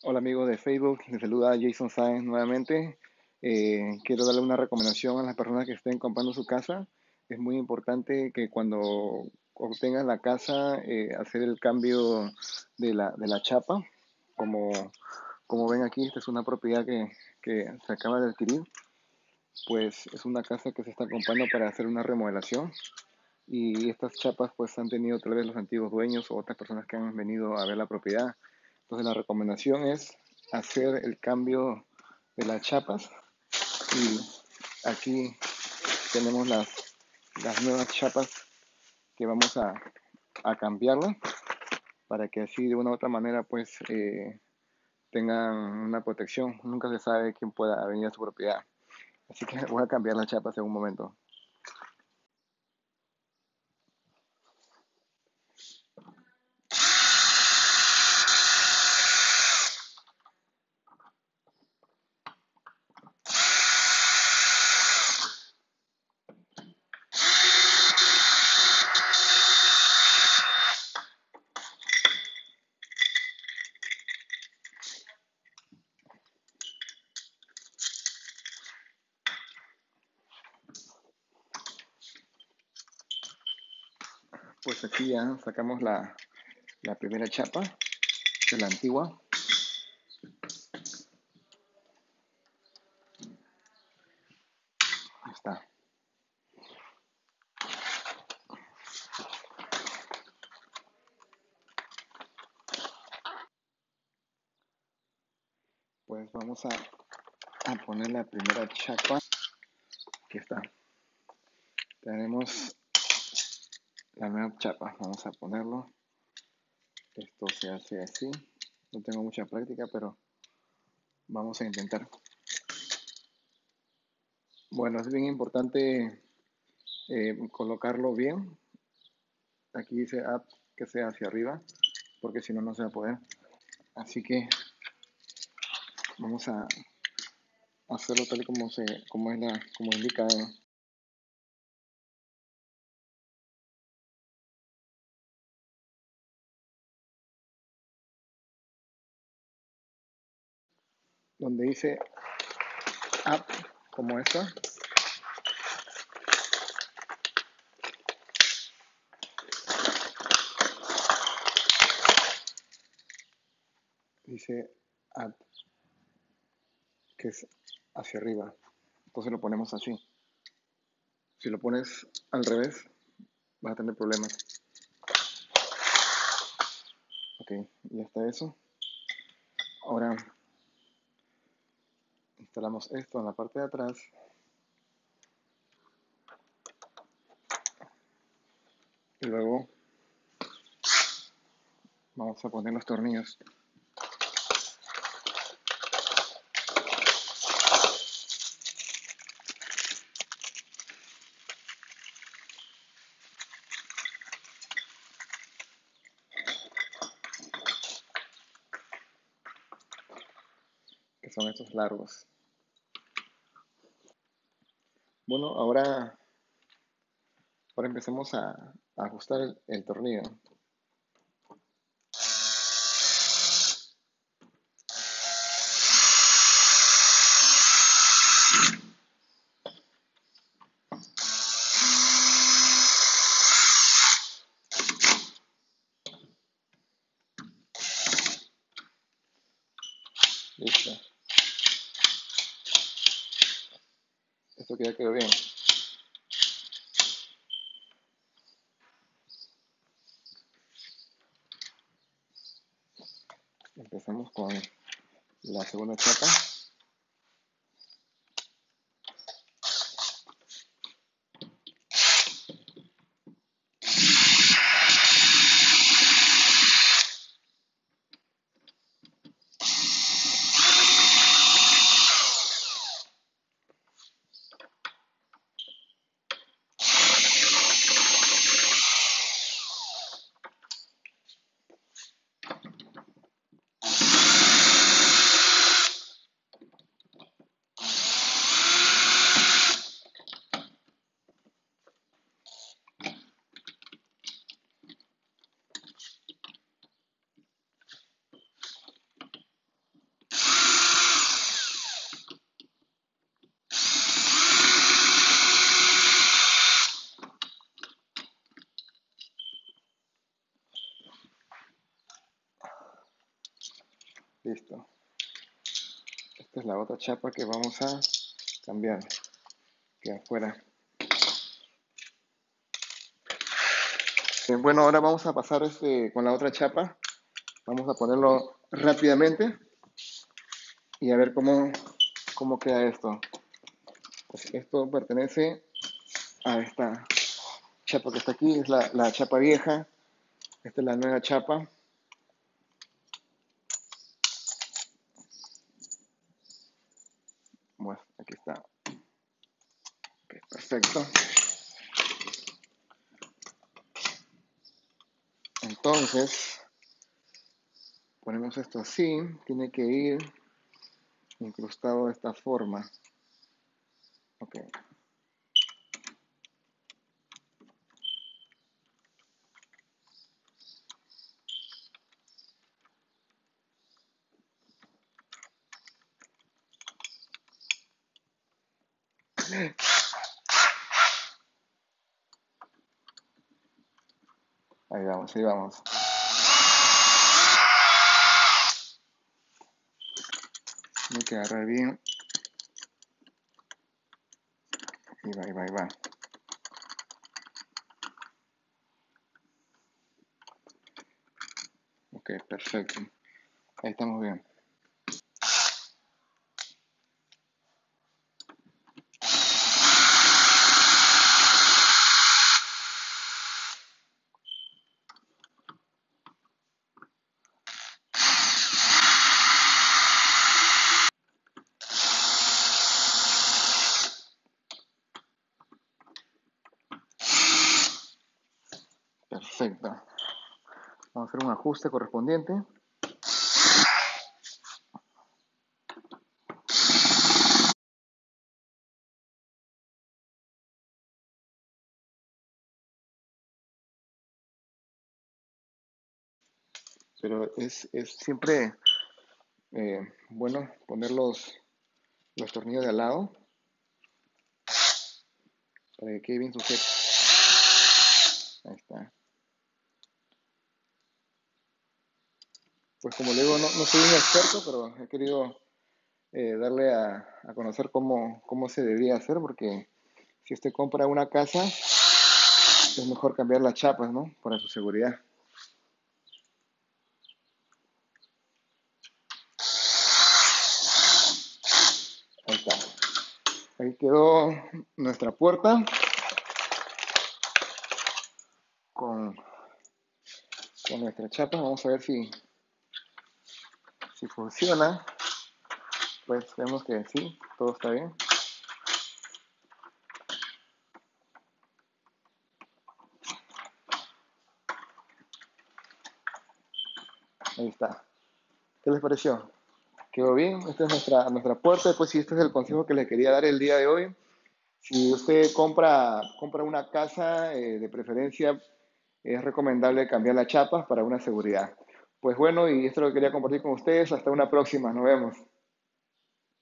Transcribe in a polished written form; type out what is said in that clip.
Hola amigos de Facebook, les saluda Jason Sáenz nuevamente. Quiero darle una recomendación a las personas que estén comprando su casa. Es muy importante que cuando obtengan la casa, hacer el cambio de la chapa. Como, como ven aquí, esta es una propiedad que se acaba de adquirir. Pues es una casa que se está comprando para hacer una remodelación. Y estas chapas pues han tenido tal vez los antiguos dueños o otras personas que han venido a ver la propiedad. Entonces la recomendación es hacer el cambio de las chapas y aquí tenemos las nuevas chapas que vamos a cambiarlas para que así de una u otra manera pues tengan una protección. Nunca se sabe quién pueda venir a su propiedad. Así que voy a cambiar las chapas en un momento. Pues aquí ya sacamos la primera chapa de la antigua. Ahí está. Pues vamos a poner la primera chapa. Aquí está. Tenemos la nueva chapa. Vamos a ponerlo. Esto se hace así. No tengo mucha práctica, pero vamos a intentar. Bueno, es bien importante colocarlo bien. Aquí dice up que sea hacia arriba, porque si no, no se va a poder. Así que vamos a hacerlo tal como indica. Donde dice up, como esta. Dice up, que es hacia arriba. Entonces lo ponemos así. Si lo pones al revés, vas a tener problemas. Ok, ya está eso. Ahora instalamos esto en la parte de atrás. Y luego vamos a poner los tornillos. Que son estos largos. Bueno, ahora empecemos a ajustar el tornillo. Listo. Esto que ya quedó bien. Empezamos con la segunda chapa. Listo. Esta es la otra chapa que vamos a cambiar, que afuera. Bueno, ahora vamos a pasar con la otra chapa. Vamos a ponerlo rápidamente y a ver cómo queda esto. Pues esto pertenece a esta chapa que está aquí, es la chapa vieja. Esta es la nueva chapa. Bueno, aquí está. Okay, perfecto. Entonces, ponemos esto así. Tiene que ir incrustado de esta forma. Ok. Ahí vamos, ahí vamos. Tiene que agarrar bien. Ahí va, ahí va, ahí va. Ok, perfecto. Ahí estamos bien. Perfecto. Vamos a hacer un ajuste correspondiente. Pero es siempre bueno poner los tornillos de al lado para que quede bien sujeto. Ahí está. Pues como le digo, no soy un experto, pero he querido darle a conocer cómo se debía hacer, porque si usted compra una casa, es mejor cambiar las chapas, ¿no? Para su seguridad. Ahí está. Ahí quedó nuestra puerta con, con nuestra chapa. Vamos a ver si funciona. Pues vemos que sí, todo está bien. Ahí está. ¿Qué les pareció? ¿Quedó bien? Esta es nuestra puerta. Pues sí, este es el consejo que les quería dar el día de hoy. Si usted compra una casa, de preferencia es recomendable cambiar las chapas para una seguridad. Pues bueno, y esto lo quería compartir con ustedes. Hasta una próxima. Nos vemos.